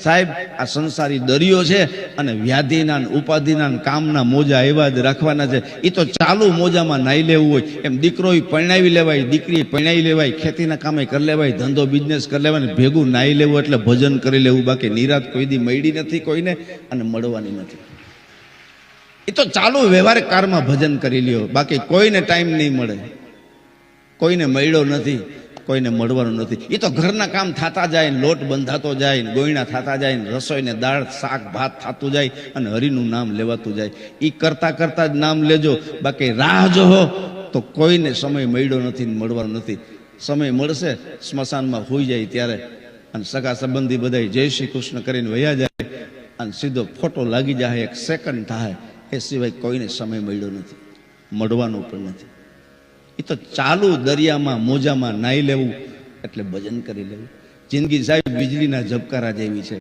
સાહેબ આ સંસારી દરિયો છે અને વ્યાધિના ઉપાધિના કામના મોજા એવા જ રાખવાના છે. એ તો ચાલુ મોજામાં નાઈ લેવું હોય એમ દીકરો પરણાવી લેવાય, દીકરી પરણાવી લેવાય, ખેતીના કામે કરી લેવાય, ધંધો બિઝનેસ કરી લેવાય, ભેગું નાઈ લેવું એટલે ભજન કરી લેવું. બાકી નિરાત કોઈ દી મળી નથી કોઈને અને મળવાની નથી. એ તો ચાલુ વ્યવહારિક કારમાં ભજન કરી લ્યો. બાકી કોઈને ટાઈમ નહીં મળે, કોઈને મળ્યો નથી, કોઈને મળવાનું નથી. એ તો ઘરના કામ થતા જાય, લોટ બંધાતો જાય, ગોયણા થતા જાય, રસોઈ ને દાળ શાક ભાત થતું જાય અને હરિનું નામ લેવાતું જાય. એ કરતા કરતા જ નામ લેજો. બાકી રાહ જોહો તો કોઈને સમય મળ્યો નથી, મળવાનો નથી. સમય મળશે સ્મશાનમાં હોઈ જાય ત્યારે અને સગા સંબંધી બધા જય શ્રી કૃષ્ણ કરીને વયા જાય અને સીધો ફોટો લાગી જાય, એક સેકન્ડ થાય. એ સિવાય કોઈને સમય મળ્યો નથી, મળવાનો પણ નથી. એ તો ચાલુ દરિયામાં મોજામાં નાઈ લેવું એટલે ભજન કરી લેવું. જિંદગી સાહેબ વીજળીના ઝબકારા જેવી છે.